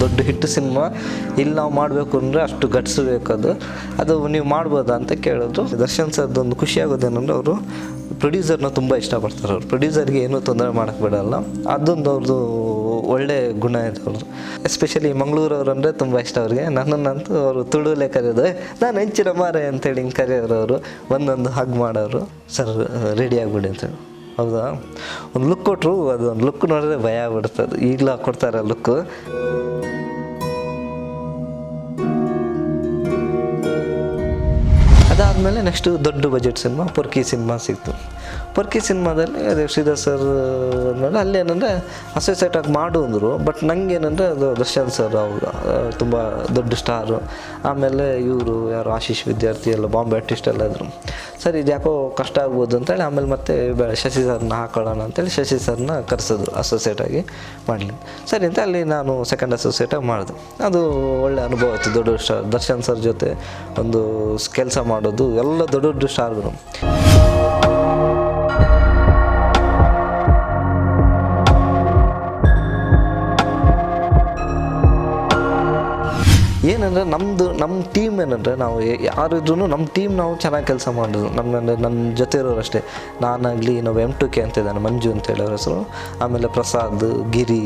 ದೊಡ್ಡ hit cinema ಇಲ್ಲಿ ನಾವು ಮಾಡಬೇಕು ಅಂದರೆ ಅಷ್ಟು ಗಟ್ಸ್ ಬೇಕದು, ಅದು ನೀವು ಮಾಡ್ಬೋದಾ ಅಂತ ಕೇಳಿದ್ರು. ದರ್ಶನ್ ಸರ್ದೊಂದು ಖುಷಿಯಾಗೋದೇನೆಂದ್ರೆ ಅವರು ಪ್ರೊಡ್ಯೂಸರ್ನ ತುಂಬ ಇಷ್ಟಪಡ್ತಾರೆ. ಅವ್ರು ಪ್ರೊಡ್ಯೂಸರ್ಗೆ ಏನೂ ತೊಂದರೆ ಮಾಡೋಕ್ಕೆ ಬಿಡೋಲ್ಲ, ಅದೊಂದು ಅವ್ರದ್ದು ಒಳ್ಳೆ ಗುಣ ಇದೆ ಅವ್ರದ್ದು. ಎಸ್ಪೆಷಲಿ ಮಂಗಳೂರವ್ರು ಅಂದರೆ ತುಂಬ ಇಷ್ಟ ಅವ್ರಿಗೆ. ನನ್ನನ್ನಂತೂ ಅವರು ತುಳುವಲ್ಲೇ ಕರೆಯೋದು, ನಾನು ಹೆಂಚಿನ ಮಾರೆ ಅಂತೇಳಿ ಹಿಂಗೆ ಕರೆಯೋರು. ಅವರು ಒಂದೊಂದು ಹಗ್ ಮಾಡೋರು, ಸರ್ ರೆಡಿ ಆಗಿಬಿಡಿ ಅಂತೇಳಿ. ಹೌದಾ, ಒಂದು ಲುಕ್ ಕೊಟ್ಟರು, ಅದು ಒಂದು ಲುಕ್ ನೋಡಿದ್ರೆ ಭಯ ಆಗ್ಬಿಡ್ತದೆ. ಈಗಲೂ ಕೊಡ್ತಾರೆ ಲುಕ್ಕು. ಅದಾದಮೇಲೆ ನೆಕ್ಸ್ಟು ದೊಡ್ಡ ಬಜೆಟ್ ಸಿನಿಮಾ ಪೊರ್ಕಿ ಸಿನಿಮಾ ಸಿಕ್ತು. ಪೊರ್ಕಿ ಸಿನಿಮಾದಲ್ಲಿ ಅದೇ ಶ್ರೀಧರ್ ಸರ್ ನೋಡಿ ಅಲ್ಲಿ ಏನಂದರೆ ಅಸೋಸಿಯೇಟ್ ಆಗಿ ಮಾಡು ಅಂದರು. ಬಟ್ ನಂಗೆ ಏನಂದರೆ ಅದು ದರ್ಶನ್ ಸರ್ ಅವರು ತುಂಬ ದೊಡ್ಡ ಸ್ಟಾರು. ಆಮೇಲೆ ಇವರು ಯಾರು ಆಶೀಶ್ ವಿದ್ಯಾರ್ಥಿ ಎಲ್ಲ ಬಾಂಬೆ ಆರ್ಟಿಸ್ಟ್ ಎಲ್ಲ ಇದ್ರು. ಸರ್ ಇದು ಯಾಕೋ ಕಷ್ಟ ಆಗ್ಬೋದು ಅಂತೇಳಿ ಆಮೇಲೆ ಮತ್ತೆ ಶಶಿ ಸರ್ನ ಹಾಕೊಳ್ಳೋಣ ಅಂತೇಳಿ ಶಶಿ ಸರ್ನ ಕರೆಸಿದ್ರು ಅಸೋಸಿಯೇಟಾಗಿ ಮಾಡಲಿ. ಸರಿ ಅಂತ ಅಲ್ಲಿ ನಾನು ಸೆಕೆಂಡ್ ಅಸೋಸಿಯೇಟಾಗಿ ಮಾಡಿದೆ. ಅದು ಒಳ್ಳೆ ಅನುಭವ ಆಯಿತು. ದೊಡ್ಡ ಸ್ಟಾರ್ ದರ್ಶನ್ ಸರ್ ಜೊತೆ ಒಂದು ಕೆಲಸ ಮಾಡೋದು, ಎಲ್ಲ ದೊಡ್ಡ ದೊಡ್ಡ ಸ್ಟಾರ್ಗಳು. ಏನಂದರೆ ನಮ್ಮ ಟೀಮ್ ಏನಂದರೆ ನಾವು ಯಾರಿದ್ರೂ ನಮ್ಮ ಟೀಮ್ ನಾವು ಚೆನ್ನಾಗಿ ಕೆಲಸ ಮಾಡೋದು. ನನ್ನ ಜೊತೆ ಇರೋರು ಅಷ್ಟೇ. ನಾನಾಗಲಿ ನಾವು M2K ಅಂತ ಇದ್ದಾನೆ, ಮಂಜು ಅಂತೇಳಿ ಅವ್ರ ಹೆಸರು. ಆಮೇಲೆ ಪ್ರಸಾದ್, ಗಿರಿ,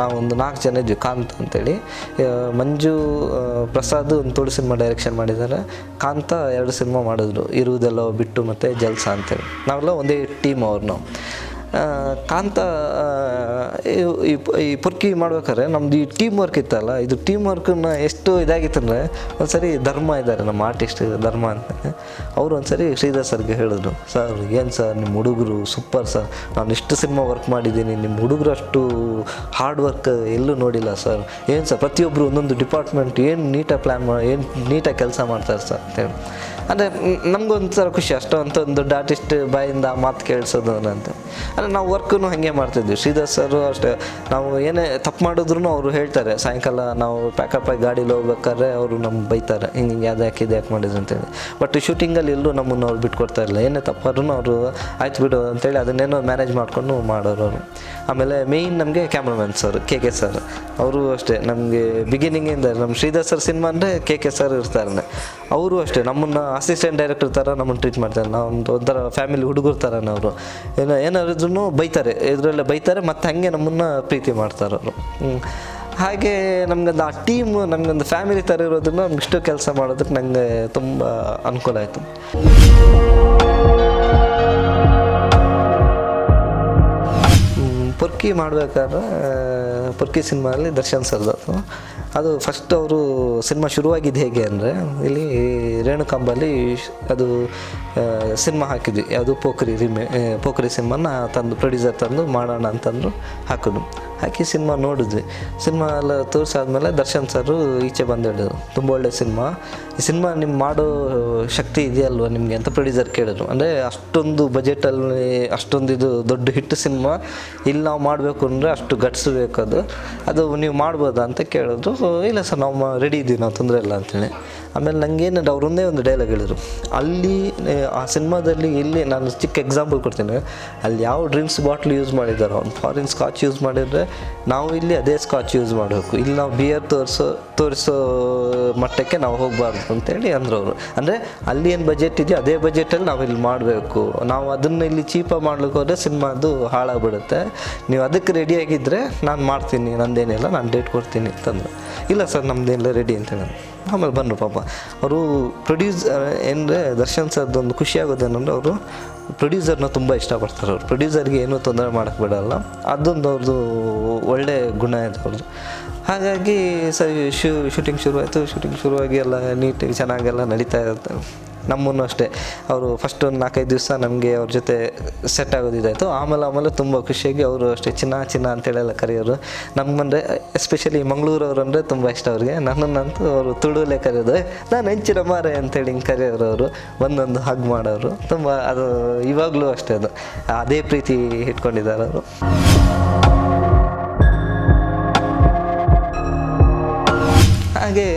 ನಾವೊಂದು 4 ಜನ ಇದ್ವಿ. ಕಾಂತ ಅಂತೇಳಿ, ಮಂಜು ಪ್ರಸಾದ್ ಒಂದು ತುಳು ಸಿನಿಮಾ ಡೈರೆಕ್ಷನ್ ಮಾಡಿದ್ದಾರೆ. ಕಾಂತ 2 ಸಿನಿಮಾ ಮಾಡಿದ್ರು, ಇರುವುದೆಲ್ಲ ಬಿಟ್ಟು ಮತ್ತು ಜಲ್ಸ ಅಂತೇಳಿ. ನಾವೆಲ್ಲ ಒಂದೇ ಟೀಮ್ ಅವ್ರು. ನಾವು ಕಾಂತ ಈ ಪೊರ್ಕಿ ಮಾಡ್ಬೇಕಾದ್ರೆ ನಮ್ದು ಈ ಟೀಮ್ ವರ್ಕ್ ಇತ್ತಲ್ಲ, ಇದು ಟೀಮ್ ವರ್ಕನ್ನ ಎಷ್ಟು ಇದಾಗಿತ್ತಂದರೆ ಒಂದ್ಸರಿ ಧರ್ಮ ಇದ್ದಾರೆ ನಮ್ಮ ಆರ್ಟಿಸ್ಟ್ ಧರ್ಮ ಅಂತ, ಅವರು ಒಂದ್ಸರಿ ಶ್ರೀಧರ್ ಸರ್ಗೆ ಹೇಳಿದ್ರು, ಸರ್ ಏನು ಸರ್ ನಿಮ್ಮ ಹುಡುಗರು ಸೂಪರ್ ಸರ್, ನಾನು ಇಷ್ಟು ಸಿನಿಮಾ ವರ್ಕ್ ಮಾಡಿದ್ದೀನಿ, ನಿಮ್ಮ ಹುಡುಗರು ಅಷ್ಟು ಹಾರ್ಡ್ ವರ್ಕ್ ಎಲ್ಲೂ ನೋಡಿಲ್ಲ ಸರ್. ಏನು ಸರ್ ಪ್ರತಿಯೊಬ್ಬರು ಒಂದೊಂದು ಡಿಪಾರ್ಟ್ಮೆಂಟ್ ಏನು ನೀಟಾಗಿ ಪ್ಲ್ಯಾನ್ ಮಾಡಿ ಏನು ನೀಟಾಗಿ ಕೆಲಸ ಮಾಡ್ತಾರೆ ಸರ್ ಅಂತೇಳಿ. ಅಂದರೆ ನಮಗೊಂಥರ ಖುಷಿ, ಅಷ್ಟು ಅಂತ ಒಂದು ದೊಡ್ಡ ಆರ್ಟಿಸ್ಟ್ ಬಾಯಿಂದ ಮಾತು ಕೇಳಿಸೋದು ಅಂತ. ಅಂದರೆ ನಾವು ವರ್ಕೂ ಹಾಗೆ ಮಾಡ್ತಿದ್ವಿ. ಶ್ರೀಧರ್ ಸರು ಅಷ್ಟೇ, ನಾವು ಏನೇ ತಪ್ಪು ಮಾಡಿದ್ರು ಅವರು ಹೇಳ್ತಾರೆ. ಸಾಯಂಕಾಲ ನಾವು ಪ್ಯಾಕಪ್ ಆಗಿ ಗಾಡೀಲಿ ಹೋಗ್ಬೇಕಾದ್ರೆ ಅವರು ನಮ್ಗೆ ಬೈತಾರೆ, ಹಿಂಗೆ ಯಾಕೆ ಮಾಡಿದ್ರು ಅಂತೇಳಿ. ಬಟ್ ಶೂಟಿಂಗಲ್ಲಿ ಎಲ್ಲೂ ನಮ್ಮನ್ನು ಅವ್ರು ಬಿಟ್ಕೊಡ್ತಾ ಇರಲಿಲ್ಲ. ಏನೇ ತಪ್ಪಾದ್ರೂ ಅವರು ಆಯ್ತು ಬಿಡು ಅಂತೇಳಿ ಅದನ್ನೇನೋ ಮ್ಯಾನೇಜ್ ಮಾಡಿಕೊಂಡು ಮಾಡೋರು ಅವರು. ಆಮೇಲೆ ಮೇಯ್ನ್ ನಮಗೆ ಕ್ಯಾಮ್ರಾಮನ್ ಸರ್ KK ಸರ್, ಅವರು ಅಷ್ಟೇ ನಮಗೆ ಬಿಗಿನಿಂಗಿಂದ ನಮ್ಮ ಶ್ರೀಧರ್ ಸರ್ ಸಿನಿಮಾ ಅಂದರೆ KK ಸರ್ ಇರ್ತಾರೆ. ಅವರು ಅಷ್ಟೇ ನಮ್ಮನ್ನು ಅಸಿಸ್ಟೆಂಟ್ ಡೈರೆಕ್ಟರ್ ಥರ ನಮ್ಮನ್ನು ಟ್ರೀಟ್ ಮಾಡ್ತಾರೆ. ನಾವು ಒಂಥರ ಫ್ಯಾಮಿಲಿ ಹುಡುಗರ ಥರನೇ ಅವರು. ಏನಾದ್ರೂ ಬೈತಾರೆ, ಇದರಲ್ಲೇ ಬೈತಾರೆ, ಮತ್ತು ಹಾಗೆ ನಮ್ಮನ್ನು ಪ್ರೀತಿ ಮಾಡ್ತಾರೆ ಅವರು. ಹಾಗೆ ನಮಗೊಂದು ಆ ಟೀಮು ನಮಗೊಂದು ಫ್ಯಾಮಿಲಿ ಥರ ಇರೋದನ್ನ ನಮ್ಗೆ ಇಷ್ಟು ಕೆಲಸ ಮಾಡೋದಕ್ಕೆ ನನಗೆ ತುಂಬ ಅನುಕೂಲ ಆಯಿತು. ಪೊರ್ಕಿ ಮಾಡಬೇಕಾದ್ರೆ ಪೊರ್ಕಿ ಸಿನಿಮಾದಲ್ಲಿ ದರ್ಶನ್ ಸರ್ದು ಅದು ಫಸ್ಟ್ ಅವರು ಸಿನಿಮಾ ಶುರುವಾಗಿದ್ದು ಹೇಗೆ ಅಂದರೆ, ಇಲ್ಲಿ ರೇಣುಕಾಂಬಲ್ಲಿ ಅದು ಸಿನಿಮಾ ಹಾಕಿದ್ವಿ, ಯಾವುದು ಪೋಖ್ರಿ ಸಿನಿಮಾನ ತಂದು ಪ್ರೊಡ್ಯೂಸರ್ ತಂದು ಮಾಡೋಣ ಅಂತಂದರು. ಹಾಕಿ ಸಿನಿಮಾ ನೋಡಿದ್ವಿ. ಸಿನಿಮಾ ಎಲ್ಲ ತೋರಿಸಾದ್ಮೇಲೆ ದರ್ಶನ್ ಸರು ಈಚೆ ಬಂದು ಹೇಳಿದ್ರು, ತುಂಬ ಒಳ್ಳೆ ಸಿನಿಮಾ, ಈ ಸಿನಿಮಾ ನಿಮ್ಮ ಮಾಡೋ ಶಕ್ತಿ ಇದೆಯಲ್ವ ನಿಮಗೆ ಅಂತ ಪ್ರೊಡ್ಯೂಸರ್ ಕೇಳಿದ್ರು. ಅಂದರೆ ಅಷ್ಟೊಂದು ಬಜೆಟಲ್ಲಿ ಅಷ್ಟೊಂದು ಇದು ದೊಡ್ಡ ಹಿಟ್ ಸಿನಿಮಾ ಇಲ್ಲಿ ನಾವು ಮಾಡಬೇಕು ಅಂದರೆ ಅಷ್ಟು ಗಟ್ಸ್ ಬೇಕದು, ಅದು ನೀವು ಮಾಡ್ಬೋದಾ ಅಂತ ಕೇಳಿದ್ರು. ಇಲ್ಲ ಸರ್ ನಾವು ರೆಡಿ ಇದ್ದೀವಿ, ನಾವು ತೊಂದರೆ ಇಲ್ಲ ಅಂತೇಳಿ. ಆಮೇಲೆ ನನಗೇನಂದ್ರೆ ಅವರೊಂದೇ ಒಂದು ಡೈಲಾಗ್ ಹೇಳಿದ್ರು ಅಲ್ಲಿ ಆ ಸಿನಿಮಾದಲ್ಲಿ. ಇಲ್ಲಿ ನಾನು ಚಿಕ್ಕ ಎಕ್ಸಾಂಪಲ್ ಕೊಡ್ತೀನಿ, ಅಲ್ಲಿ ಯಾವ ಡ್ರಿಂಕ್ಸ್ ಬಾಟ್ಲ್ ಯೂಸ್ ಮಾಡಿದ್ದಾರೋ, ಒಂದು ಫಾರಿನ್ ಸ್ಕಾಚ್ ಯೂಸ್ ಮಾಡಿದರೆ ನಾವು ಇಲ್ಲಿ ಅದೇ ಸ್ಕಾಚ್ ಯೂಸ್ ಮಾಡಬೇಕು, ಇಲ್ಲಿ ನಾವು ಬಿಯರ್ ತೋರಿಸೋ ಮಟ್ಟಕ್ಕೆ ನಾವು ಹೋಗಬಾರ್ದು ಅಂತೇಳಿ ಅಂದರು ಅವರು. ಅಂದರೆ ಅಲ್ಲಿ ಏನು ಬಜೆಟ್ ಇದೆಯೋ ಅದೇ ಬಜೆಟಲ್ಲಿ ನಾವು ಇಲ್ಲಿ ಮಾಡಬೇಕು, ನಾವು ಅದನ್ನು ಇಲ್ಲಿ ಚೀಪಾಗಿ ಮಾಡ್ಲಿಕ್ಕೆ ಹೋದರೆ ಸಿನಿಮಾ ಅದು ಹಾಳಾಗ್ಬಿಡುತ್ತೆ, ನೀವು ಅದಕ್ಕೆ ರೆಡಿಯಾಗಿದ್ದರೆ ನಾನು ಮಾಡ್ತೀನಿ, ನಂದೇನಿಲ್ಲ, ನಾನು ಡೇಟ್ ಕೊಡ್ತೀನಿ ಅಂತಂದರು. ಇಲ್ಲ ಸರ್ ನಮ್ಮದೇನಿಲ್ಲ ರೆಡಿ ಅಂತ ಹೇಳಿ. ಆಮೇಲೆ ಬಂದರು ಪಾಪ ಅವರು ಏನಂದರೆ ದರ್ಶನ್ ಸರ್ದೊಂದು ಖುಷಿಯಾಗೋದೇನೆಂದರೆ ಅವರು ಪ್ರೊಡ್ಯೂಸರ್ನ ತುಂಬ ಇಷ್ಟಪಡ್ತಾರೆ. ಅವ್ರು ಪ್ರೊಡ್ಯೂಸರ್ಗೆ ಏನೂ ತೊಂದರೆ ಮಾಡೋಕ್ಕೆ ಬಿಡೋಲ್ಲ, ಅದೊಂದು ಅವ್ರದ್ದು ಒಳ್ಳೆ ಗುಣ ಇದೆ ಅವ್ರದ್ದು. ಹಾಗಾಗಿ ಸರಿ ಶೂಟಿಂಗ್ ಶುರುವಾಯಿತು. ಶೂಟಿಂಗ್ ಶುರುವಾಗಿ ಎಲ್ಲ ನೀಟಾಗಿ ಚೆನ್ನಾಗೆಲ್ಲ ನಡೀತಾ ಇರುತ್ತೆ. ನಮ್ಮನ್ನು ಅಷ್ಟೇ ಅವರು ಫಸ್ಟ್ ಒಂದು 4-5 ದಿವಸ ನಮಗೆ ಅವ್ರ ಜೊತೆ ಸೆಟ್ ಆಗೋದಿದ್ದಾಯಿತು. ಆಮೇಲೆ ತುಂಬ ಖುಷಿಯಾಗಿ ಅವರು ಅಷ್ಟೇ ಚಿನ್ನ ಅಂತೇಳೆಲ್ಲ ಕರೆಯೋರು. ನಮ್ಮಂದರೆ ಎಸ್ಪೆಷಲಿ ಮಂಗಳೂರವ್ರು ಅಂದರೆ ತುಂಬ ಇಷ್ಟ ಅವ್ರಿಗೆ. ನನ್ನನ್ನಂತೂ ಅವರು ತುಳುವಲ್ಲೇ ಕರೆಯೋದು, ನಾನು ಹೆಂಚಿನ ಮಾರೆ ಅಂತೇಳಿ ಹಿಂಗೆ ಕರೆಯೋರು. ಅವರು ಒಂದೊಂದು ಹಗ್ ಮಾಡೋರು. ತುಂಬ ಅದು ಇವಾಗಲೂ ಅಷ್ಟೇ, ಅದು ಅದೇ ಪ್ರೀತಿ ಇಟ್ಕೊಂಡಿದ್ದಾರೆ ಅವರು. ಹಾಗೆ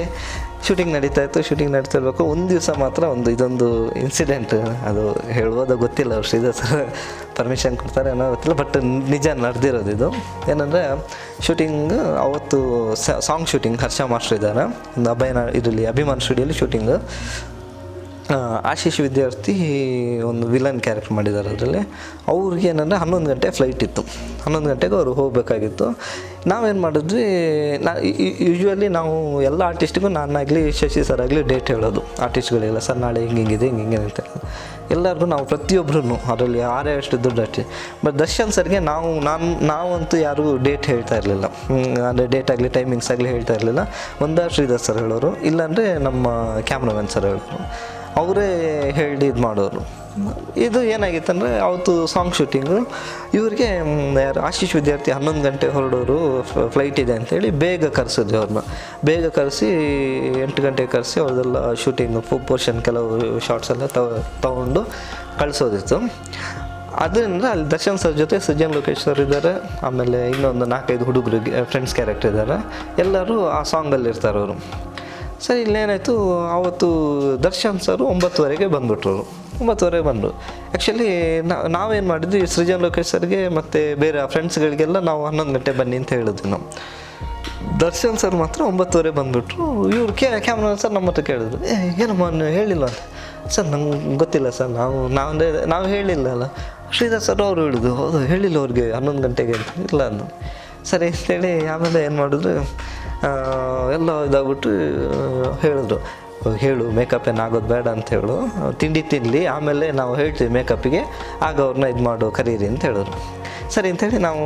ಶೂಟಿಂಗ್ ನಡೀತಿರ್ಬೇಕು. ಒಂದು ದಿವಸ ಮಾತ್ರ ಇದೊಂದು ಇನ್ಸಿಡೆಂಟ್, ಅದು ಹೇಳ್ಬೋದೋ ಗೊತ್ತಿಲ್ಲ, ಅವ್ರು ಶ್ರೀಧರ್ ಸರ್ ಪರ್ಮಿಷನ್ ಕೊಡ್ತಾರೆ ಅನ್ನೋ ಗೊತ್ತಿಲ್ಲ, ಬಟ್ ನಿಜ ನಡೆದಿರೋದು ಇದು. ಏನಂದರೆ ಶೂಟಿಂಗ್ ಅವತ್ತು ಸಾಂಗ್ ಶೂಟಿಂಗ್ ಹರ್ಷ ಮಾಸ್ಟರ್ ಇದ್ದಾರೆ, ಒಂದು ಅಭಿಮಾನ್ ಸ್ಟುಡಿಯೋಲಿ ಶೂಟಿಂಗ್. ಆಶೀಶ್ ವಿದ್ಯಾರ್ಥಿ ಒಂದು ವಿಲನ್ ಕ್ಯಾರೆಕ್ಟರ್ ಮಾಡಿದ್ದಾರೆ ಅದರಲ್ಲಿ. ಅವ್ರಿಗೆ ಏನಂದರೆ 11 ಗಂಟೆ ಫ್ಲೈಟ್ ಇತ್ತು, 11 ಗಂಟೆಗೆ ಅವರು ಹೋಗಬೇಕಾಗಿತ್ತು. ನಾವೇನು ಮಾಡಿದ್ವಿ, ಯೂಶ್ವಲಿ ನಾವು ಎಲ್ಲ ಆರ್ಟಿಸ್ಟಿಗೂ ನಾನಾಗಲಿ ಶಶಿ ಸರ್ ಆಗಲಿ ಡೇಟ್ ಹೇಳೋದು ಆರ್ಟಿಸ್ಟ್ಗಳಿಗೆಲ್ಲ, ಸರ್ ನಾಳೆ ಹಿಂಗಿದೆ ಹಿಂಗೆ ಅಂತ ಎಲ್ಲರಿಗೂ ನಾವು ಪ್ರತಿಯೊಬ್ಬರೂ ಅದರಲ್ಲಿ ಎಷ್ಟು ದುಡ್ಡು ಆರ್ಟಿಸ್ಟ್. ಬಟ್ ದರ್ಶನ್ ಸರ್ಗೆ ನಾವಂತೂ ಯಾರೂ ಡೇಟ್ ಹೇಳ್ತಾ ಇರಲಿಲ್ಲ, ಅಂದರೆ ಡೇಟ್ ಆಗಲಿ ಟೈಮಿಂಗ್ಸ್ ಆಗಲಿ ಹೇಳ್ತಾ ಇರಲಿಲ್ಲ. ಶ್ರೀಧರ್ ಸರ್ ಹೇಳೋರು, ಇಲ್ಲಾಂದರೆ ನಮ್ಮ ಕ್ಯಾಮ್ರಾಮನ್ ಸರ್ ಹೇಳೋರು, ಅವರೇ ಹೇಳಿ ಇದು ಮಾಡೋರು. ಇದು ಏನಾಗಿತ್ತಂದರೆ ಅವತ್ತು ಸಾಂಗ್ ಶೂಟಿಂಗು ಇವ್ರಿಗೆ ಆಶೀಶ್ ವಿದ್ಯಾರ್ಥಿ 11 ಗಂಟೆ ಹೊರಡೋರು, ಫ್ಲೈಟ್ ಇದೆ ಅಂತೇಳಿ ಬೇಗ ಕರೆಸಿದ್ವಿ ಅವ್ರನ್ನ. ಬೇಗ ಕರೆಸಿ 8 ಗಂಟೆಗೆ ಕರೆಸಿ ಅವ್ರದ್ದೆಲ್ಲ ಶೂಟಿಂಗ್ ಪೋರ್ಷನ್ ಕೆಲವು ಶಾರ್ಟ್ಸ್ ಎಲ್ಲ ತೊಗೊಂಡು ಕಳಿಸೋದಿತ್ತು. ಅದರಿಂದ ಅಲ್ಲಿ ದರ್ಶನ್ ಸರ್ ಜೊತೆ ಸಜ್ಜನ್ ಲೋಕೇಶ್ ಸರ್ ಇದ್ದಾರೆ, ಆಮೇಲೆ ಇನ್ನೊಂದು 4-5 ಹುಡುಗರಿಗೆ ಫ್ರೆಂಡ್ಸ್ ಕ್ಯಾರೆಕ್ಟರ್ ಇದ್ದಾರೆ, ಎಲ್ಲರೂ ಆ ಸಾಂಗಲ್ಲಿ ಇರ್ತಾರೆ ಅವರು. ಸರಿ, ಇಲ್ಲೇನಾಯಿತು, ಆವತ್ತು ದರ್ಶನ್ ಸರು 9:30ಗೆ ಬಂದುಬಿಟ್ರು. 9:30ಗೆ ಬಂದರು. ಆ್ಯಕ್ಚುಲಿ ನಾವೇನು ಮಾಡಿದ್ವಿ, ಸೃಜನ್ ಲೋಕೇಶ್ ಸರ್ಗೆ ಮತ್ತು ಬೇರೆ ಫ್ರೆಂಡ್ಸ್ಗಳಿಗೆಲ್ಲ ನಾವು 11 ಗಂಟೆ ಬನ್ನಿ ಅಂತ ಹೇಳಿದ್ವಿ ನಾವು. ದರ್ಶನ್ ಸರ್ ಮಾತ್ರ 9:30 ಬಂದುಬಿಟ್ರು. ಇವ್ರು ಕ್ಯಾಮ್ರಾಮನ್ ಸರ್ ನಮ್ಮ ಹತ್ರ ಕೇಳಿದ್ರು, ಏನಮ್ಮ ಹೇಳಿಲ್ಲ ಅಂತ. ಸರ್ ನಂಗೆ ಗೊತ್ತಿಲ್ಲ ಸರ್, ನಾವು ಹೇಳಿಲ್ಲ ಅಲ್ಲ. ಶ್ರೀಧರ್ ಸರ್ ಅವರು ಹೇಳಿದ್ರು, ಹೌದು ಹೇಳಿಲ್ಲ ಅವ್ರಿಗೆ 11 ಗಂಟೆಗೆ ಅಂತ. ಇಲ್ಲ ಅಂದು ಸರಿ ಅಂತೇಳಿ ಆಮೇಲೆ ಏನು ಮಾಡಿದ್ರು, ಎಲ್ಲ ಇದಾಗ್ಬಿಟ್ಟು ಹೇಳಿದ್ರು, ಹೇಳು ಮೇಕಪ್ ಏನು ಆಗೋದು ಬೇಡ ಅಂತ ಹೇಳು, ತಿಂಡಿ ತಿನ್ನಲಿ, ಆಮೇಲೆ ನಾವು ಹೇಳ್ತೀವಿ ಮೇಕಪ್ಪಿಗೆ, ಆಗ ಅವ್ರನ್ನ ಇದು ಮಾಡು ಕರೀರಿ ಅಂತ ಹೇಳಿದ್ರು. ಸರಿ ಅಂಥೇಳಿ ನಾವು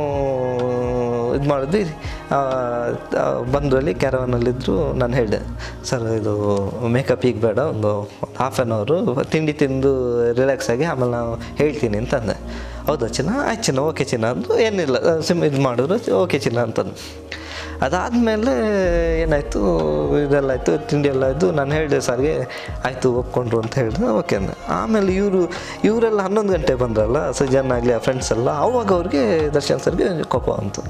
ಇದು ಮಾಡಿದ್ವಿ. ಬಂದ್ರಲ್ಲಿ ಕ್ಯಾರವನಲ್ಲಿದ್ದರು. ನಾನು ಹೇಳಿದೆ, ಸರ್ ಇದು ಮೇಕಪ್ ಈಗ ಬೇಡ, ಒಂದು ಹಾಫ್ ಆನ್ ಅವರು ತಿಂಡಿ ತಿಂದು ರಿಲ್ಯಾಕ್ಸ್ ಆಗಿ ಆಮೇಲೆ ನಾವು ಹೇಳ್ತೀನಿ ಅಂತ ಅಂದೆ. ಹೌದಾ ಚಿನ್ನ, ಆಯ್ತು ಚಿನ್ನ, ಓಕೆ ಚಿನ್ನ ಅಂದು, ಏನಿಲ್ಲ ಇದು ಮಾಡಿದ್ರು, ಓಕೆ ಚಿನ್ನ ಅಂತಂದು. ಅದಾದಮೇಲೆ ಏನಾಯಿತು, ಇದೆಲ್ಲ ಆಯಿತು, ತಿಂಡಿ ಎಲ್ಲ ಆಯಿತು. ನಾನು ಹೇಳಿದೆ ಸರ್ಗೆ, ಆಯಿತು ಒಪ್ಕೊಂಡ್ರು ಅಂತ ಹೇಳಿದೆ, ಓಕೆ ಅಂದೆ. ಆಮೇಲೆ ಇವರೆಲ್ಲ 11 ಗಂಟೆ ಬಂದ್ರಲ್ಲ, ಸಜ್ಜನ್ ಆಗಲಿ ಆ ಫ್ರೆಂಡ್ಸ್ ಎಲ್ಲ, ಅವಾಗ ಅವ್ರಿಗೆ ದರ್ಶನ್ ಸರ್ಗೆ ಕೋಪ ಅಂತು.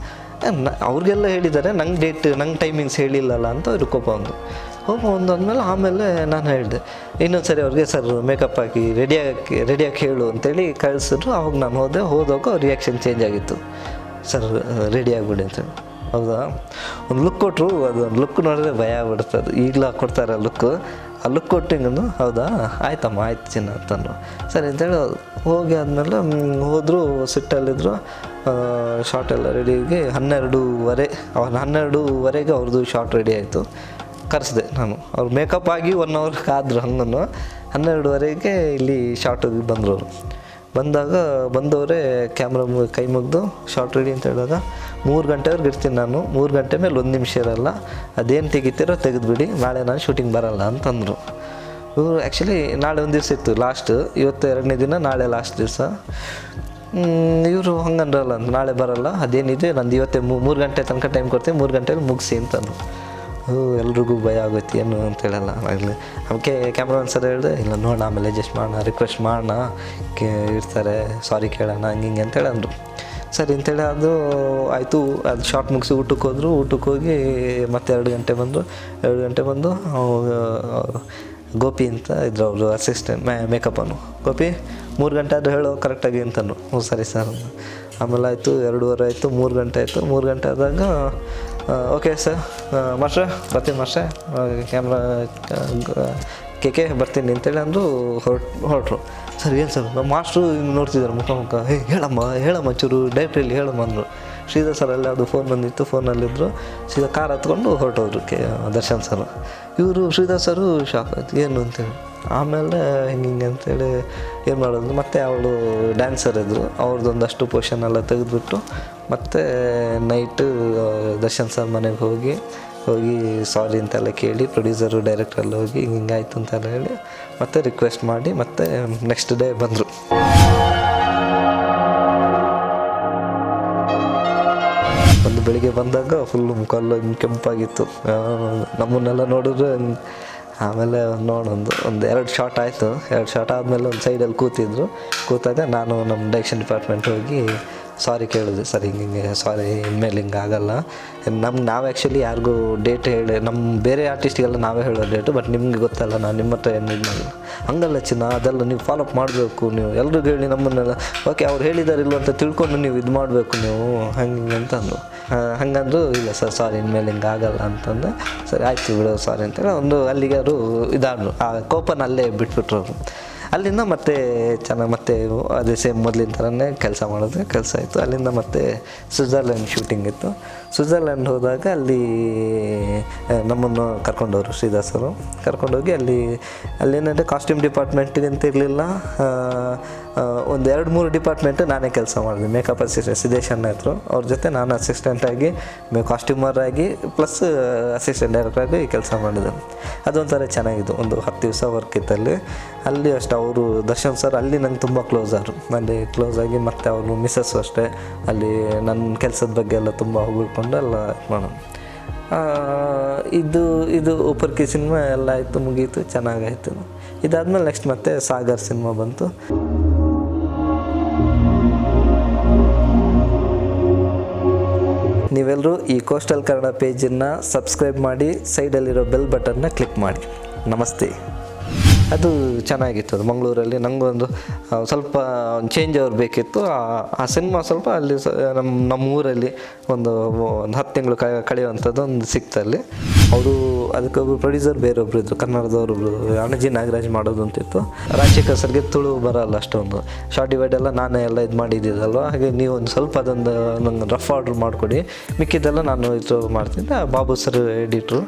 ಅವ್ರಿಗೆಲ್ಲ ಹೇಳಿದ್ದಾರೆ, ನಂಗೆ ಟೈಮಿಂಗ್ಸ್ ಹೇಳಿಲ್ಲಲ್ಲ ಅಂತ ಅವ್ರಿಗೆ ಕೋಪ ಅಂತು. ಕೋಪ ಅಂದಾದ್ಮೇಲೆ ಆಮೇಲೆ ನಾನು ಹೇಳಿದೆ ಇನ್ನೊಂದು ಸರಿ ಅವ್ರಿಗೆ, ಸರ್ ಮೇಕಪ್ ಹಾಕಿ ರೆಡಿಯಾಗಿ ಹೇಳು ಅಂತೇಳಿ ಕಳಿಸಿದ್ರು. ಅವಾಗ ನಾನು ಹೋದಾಗ ಅವ್ರ ರಿಯಾಕ್ಷನ್ ಚೇಂಜ್ ಆಗಿತ್ತು, ಸರ್ ರೆಡಿ ಆಗಿಬಿಡಿ ಅಂತ. ಹೌದಾ, ಒಂದು ಲುಕ್ ಕೊಟ್ಟರು, ಅದೊಂದು ಲುಕ್ ನೋಡಿದ್ರೆ ಭಯ ಆಗ್ಬಿಡುತ್ತೆ. ಅದು ಈಗಲೂ ಕೊಡ್ತಾರೆ ಆ ಲುಕ್ ಕೊಟ್ಟು ಹಿಂಗಂದು, ಹೌದಾ ಆಯ್ತಮ್ಮ ಆಯ್ತು ಚಿನ್ನ ಅಂತಂದರು. ಸರಿ ಅಂತೇಳಿ ಹೋಗಿ ಆದಮೇಲೆ ಹೋದರು, ಸಿಟ್ಟಲ್ಲಿದ್ದರು. ಶಾರ್ಟ್ ಎಲ್ಲ ರೆಡಿಯಾಗಿ 12:15 ಅವ್ರದ್ದು ಶಾರ್ಟ್ ರೆಡಿ ಆಯಿತು. ಕರೆಸಿದೆ ನಾನು, ಅವ್ರು ಮೇಕಪ್ ಆಗಿ 1 ಅವರ್ ಕಾದ್ರು. ಹಂಗೂ 12:30ಗೆ ಇಲ್ಲಿ ಶಾರ್ಟಿಗೆ ಬಂದರು. ಅವರು ಬಂದವರೇ ಕ್ಯಾಮ್ರಾ ಕೈ ಮುಗಿದು ಶಾರ್ಟ್ ರೆಡಿ ಅಂತ ಹೇಳಿದಾಗ 3 ಗಂಟೆವರೆಗೆ ಇರ್ತೀನಿ ನಾನು. 3 ಗಂಟೆ ಮೇಲೆ 1 ನಿಮಿಷ ಇರಲ್ಲ, ಅದೇನು ತೆಗಿತೀರೋ ತೆಗೆದುಬಿಡಿ, ನಾಳೆ ನಾನು ಶೂಟಿಂಗ್ ಬರಲ್ಲ ಅಂತಂದರು. ಇವರು ಆ್ಯಕ್ಚುಲಿ ನಾಳೆ ಒಂದು ದಿವಸ ಇತ್ತು ಲಾಸ್ಟ್, ಇವತ್ತು 2ನೇ ದಿನ, ನಾಳೆ ಲಾಸ್ಟ್ ದಿವಸ. ಇವರು ಹಂಗಂದ್ರಲ್ಲ, ನಾಳೆ ಬರಲ್ಲ, ಅದೇನಿದೆ ನಂದು ಇವತ್ತೇ 3 ಗಂಟೆ ತನಕ ಟೈಮ್ ಕೊಡ್ತೀನಿ, 3 ಗಂಟೆಯಲ್ಲಿ ಮುಗಿಸಿ ಅಂತಂದರು. ಎಲ್ರಿಗೂ ಭಯ ಆಗುತ್ತೆ ಏನು ಅಂತೇಳಲ್ಲ. ಆಗಲಿ ಅದಕ್ಕೆ ಕ್ಯಾಮ್ರಾಮನ್ ಸರ್ ಹೇಳಿದೆ, ಇಲ್ಲ ನೋಡೋಣ ಆಮೇಲೆ ಅಡ್ಜಸ್ಟ್ ಮಾಡೋಣ, ರಿಕ್ವೆಸ್ಟ್ ಮಾಡೋಣ, ಇರ್ತಾರೆ ಬಂದು ಕೇಳೋಣ ಹಂಗೆ ಅಂತೇಳಿ ಅಂದರು. ಸರಿ ಅಂತೇಳಿ ಅದು ಆಯಿತು. ಅದು ಶಾರ್ಟ್ ಮುಗಿಸಿ ಊಟಕ್ಕೆ ಹೋದರು. ಊಟಕ್ಕೆ ಹೋಗಿ ಮತ್ತೆ 2 ಗಂಟೆ ಬಂದರು. 2 ಗಂಟೆ ಬಂದು ಗೋಪಿ ಅಂತ ಇದ್ರು ಅವರು ಅಸಿಸ್ಟೆಂಟ್ ಮೇಕಪ್ಪನು. ಗೋಪಿ 3 ಗಂಟೆ ಆದರೂ ಹೇಳೋ ಕರೆಕ್ಟಾಗಿ ಅಂತಂದರು. ಹ್ಞೂ ಸರಿ ಸರ್. ಆಮೇಲೆ ಆಯಿತು, 2:15 ಆಯಿತು, 3 ಗಂಟೆ ಆಯಿತು. 3 ಗಂಟೆ ಆದಾಗ ಓಕೆ ಸರ್ ಮಾಸ್ಟ್ರೆ ಬರ್ತೀನಿ, ಮಾಸ್ಟ್ರೆ ಕ್ಯಾಮ್ರಾ ಕೆ ಬರ್ತೀನಿ ಅಂತೇಳಿ ಅಂದರು. ಹೊರಟ್ರು. ಸರ್ ಏನು ಸರ್, ನಮ್ಮ ಮಾಸ್ಟ್ರು ಹಿಂಗೆ ನೋಡ್ತಿದ್ದಾರೆ ಮುಖ, ಹೇಳಮ್ಮ ಚೂರು ಡೈರೆಕ್ಟ್ರಲ್ಲಿ ಹೇಳಮ್ಮ ಅಂದರು. ಶ್ರೀಧರ್ ಸರ್ ಅಲ್ಲಿ ಅದು ಫೋನ್ ಬಂದಿತ್ತು, ಫೋನಲ್ಲಿದ್ದರು. ಸೀದಾ ಕಾರ್ ಹತ್ಕೊಂಡು ಹೊರಟೋದ್ರು ದರ್ಶನ್ ಸರ್. ಇವರು ಶ್ರೀಧರ್ ಸರು ಶಾಕ್ ಆಯ್ತು, ಏನು ಅಂತೇಳಿ. ಆಮೇಲೆ ಹಿಂಗೆ ಅಂತೇಳಿ ಏನು ಮಾಡೋದು, ಮತ್ತು ಅವಳು ಡ್ಯಾನ್ಸರ್ ಇದ್ದರು, ಅವ್ರದ್ದೊಂದಷ್ಟು ಪೋರ್ಷನ್ ಎಲ್ಲ ತೆಗೆದುಬಿಟ್ಟು ಮತ್ತು ನೈಟು ದರ್ಶನ್ ಸರ್ ಮನೆಗೆ ಹೋಗಿ ಸಾರಿ ಅಂತೆಲ್ಲ ಕೇಳಿ, ಪ್ರೊಡ್ಯೂಸರು ಡೈರೆಕ್ಟ್ರೆಲ್ಲ ಹೋಗಿ ಹಿಂಗಾಯ್ತು ಅಂತೆಲ್ಲ ಹೇಳಿ ಮತ್ತೆ ರಿಕ್ವೆಸ್ಟ್ ಮಾಡಿ ಮತ್ತೆ ನೆಕ್ಸ್ಟ್ ಡೇ ಬಂದರು. ಒಂದು ಬೆಳಿಗ್ಗೆ ಬಂದಾಗ ಫುಲ್ಲು ಮುಖಲ್ಲ ಕೆಂಪಾಗಿತ್ತು. ನಮ್ಮನ್ನೆಲ್ಲ ನೋಡಿದ್ರೆ ಆಮೇಲೆ ಒಂದು 2 ಶಾಟ್ ಆಯಿತು. 2 ಶಾಟ್ ಆದಮೇಲೆ ಒಂದು ಸೈಡಲ್ಲಿ ಕೂತಾಗ ನಾನು ನಮ್ಮ ಡೈರೆಕ್ಷನ್ ಡಿಪಾರ್ಟ್ಮೆಂಟ್ ಹೋಗಿ ಸಾರಿ ಕೇಳಿದೆ, ಸರ್ ಹಿಂಗೆ ಸಾರಿ ಇನ್ಮೇಲೆ ಹಿಂಗೆ ಆಗಲ್ಲ. ನಾವು ಆ್ಯಕ್ಚುಲಿ ಯಾರಿಗೂ ಡೇಟ್ ಹೇಳಿ ನಮ್ಮ ಬೇರೆ ಆರ್ಟಿಸ್ಟಿಗೆಲ್ಲ ನಾವೇ ಹೇಳೋ ಡೇಟು, ಬಟ್ ನಿಮ್ಗೆ ಗೊತ್ತಲ್ಲ ನಾನು ನಿಮ್ಮ ಹತ್ರ ಏನು ಇದು ಮಾಡಿಲ್ಲ. ಹಂಗಲ್ಲ ಚಿನ್ನ, ಅದೆಲ್ಲ ನೀವು ಫಾಲೋಅಪ್ ಮಾಡಬೇಕು, ನೀವು ಎಲ್ರಿಗೂ ಹೇಳಿ ನಮ್ಮನ್ನೆಲ್ಲ ಓಕೆ ಅವ್ರು ಹೇಳಿದಾರಿಲ್ಲ ಅಂತ ತಿಳ್ಕೊಂಡು ನೀವು ಇದು ಮಾಡಬೇಕು ನೀವು ಹಂಗೆ ಅಂತ ಅಂದರು. ಹಂಗಂದ್ರು ಇಲ್ಲ ಸರ್ ಸಾರಿ ಇನ್ಮೇಲೆ ಹಿಂಗೆ ಆಗಲ್ಲ ಅಂತಂದೆ. ಸರಿ ಆಯ್ತು ಬಿಡು ಸಾರಿ ಅಂತೇಳಿ ಒಂದು ಅಲ್ಲಿಗೆ ಅವರು ಇದಾದ್ರು, ಆ ಕೋಪನ ಅಲ್ಲೇ ಬಿಟ್ಬಿಟ್ರು ಅವರು. ಅಲ್ಲಿಂದ ಮತ್ತೆ ಚೆನ್ನಾಗಿ ಮತ್ತೆ ಅದೇ ಸೇಮ್ ಮೊದಲಿನ ಥರನೇ ಕೆಲಸ ಆಯಿತು. ಅಲ್ಲಿಂದ ಮತ್ತೆ ಸ್ವಿಟ್ಜರ್ಲ್ಯಾಂಡ್ ಶೂಟಿಂಗ್ ಇತ್ತು. ಸ್ವಿಟ್ಜರ್ಲ್ಯಾಂಡ್ ಹೋದಾಗ ಅಲ್ಲಿ ನಮ್ಮನ್ನು ಕರ್ಕೊಂಡವರು ಶ್ರೀದಾಸರು ಕರ್ಕೊಂಡೋಗಿ ಅಲ್ಲೇನಂದರೆ ಕಾಸ್ಟ್ಯೂಮ್ ಡಿಪಾರ್ಟ್ಮೆಂಟಿಗೆ ಅಂತ ಇರಲಿಲ್ಲ, ಒಂದು 2-3 ಡಿಪಾರ್ಟ್ಮೆಂಟ್ ನಾನೇ ಕೆಲಸ ಮಾಡಿದೆ. ಮೇಕಪ್ ಅಸಿಸ್ಟೆಂಟ್ ಸಿದ್ದೇಶ್ ಅಣ್ಣ ಇದ್ದರು, ಅವ್ರ ಜೊತೆ ನಾನು ಅಸಿಸ್ಟೆಂಟಾಗಿ ಕಾಸ್ಟ್ಯೂಮರ್ ಆಗಿ ಪ್ಲಸ್ ಅಸಿಸ್ಟೆಂಟ್ ಡೈರೆಕ್ಟ್ರಾಗಿ ಕೆಲಸ ಮಾಡಿದೆ. ಅದೊಂಥರ ಚೆನ್ನಾಗಿತ್ತು. ಒಂದು 10 ದಿವಸ ವರ್ಕ್ ಇತ್ತಲ್ಲಿ. ಅಲ್ಲಿ ಅಷ್ಟು ಅವರು ದರ್ಶನ್ ಸರ್ ಅಲ್ಲಿ ನಂಗೆ ತುಂಬ ಕ್ಲೋಸ್ ಆದರು. ಅಲ್ಲಿ ಕ್ಲೋಸ್ ಆಗಿ ಮತ್ತು ಅವರು ಮಿಸ್ಸಸ್ಸು ಅಷ್ಟೇ ಅಲ್ಲಿ ನನ್ನ ಕೆಲಸದ ಬಗ್ಗೆ ಎಲ್ಲ ತುಂಬ ಹೊಗಳ್ಕೊಂಡು ಎಲ್ಲ ಮಾಡೋಣ. ಇದು ಪೊರ್ಕಿ ಸಿನಿಮಾ ಎಲ್ಲ ಆಯಿತು, ಮುಗೀತು, ಚೆನ್ನಾಗಾಯಿತು. ಇದಾದಮೇಲೆ ನೆಕ್ಸ್ಟ್ ಮತ್ತೆ ಸಾಗರ್ ಸಿನಿಮಾ ಬಂತು. ನೀವೆಲ್ಲರೂ ಈ ಕೋಸ್ಟಲ್ ಕನ್ನಡ ಪೇಜನ್ನು ಸಬ್ಸ್ಕ್ರೈಬ್ ಮಾಡಿ, ಸೈಡಲ್ಲಿರೋ ಬೆಲ್ ಬಟನ್ನ ಕ್ಲಿಕ್ ಮಾಡಿ. ನಮಸ್ತೆ. ಅದು ಚೆನ್ನಾಗಿತ್ತು. ಅದು ಮಂಗಳೂರಲ್ಲಿ ನನಗೊಂದು ಸ್ವಲ್ಪ ಚೇಂಜ್ ಅವ್ರು ಬೇಕಿತ್ತು. ಆ ಸಿನಿಮಾ ಸ್ವಲ್ಪ ಅಲ್ಲಿ ನಮ್ಮ ಊರಲ್ಲಿ ಒಂದು 10 ತಿಂಗಳು ಕಳೆಯುವಂಥದ್ದು ಒಂದು ಸಿಕ್ತಲ್ಲಿ. ಅವರು ಅದಕ್ಕೊಬ್ಬರು ಪ್ರೊಡ್ಯೂಸರ್ ಬೇರೊಬ್ರು ಇದ್ದರು, ಕನ್ನಡದವ್ರೊಬ್ರು ಅಣಜಿ ನಾಗರಾಜ್ ಮಾಡೋದು ಅಂತಿತ್ತು. ರಾಜಶೇಖರ್ ಸರ್ಗೆ ತುಳು ಬರೋಲ್ಲ ಅಷ್ಟೊಂದು, ಶಾರ್ಟ್ ಡಿವೈಡ್ ಎಲ್ಲ ನಾನೇ ಎಲ್ಲ ಇದು ಮಾಡಿದ್ದಿದ್ದಲ್ವ. ಹಾಗೆ ನೀವು ಒಂದು ಸ್ವಲ್ಪ ಅದೊಂದು ನಂಗೆ ರಫ್ ಆರ್ಡ್ರ್ ಮಾಡಿಕೊಡಿ, ಮಿಕ್ಕಿದ್ದೆಲ್ಲ ನಾನು ಇದು ಮಾಡ್ತಿದ್ದೆ. Babu sir editor.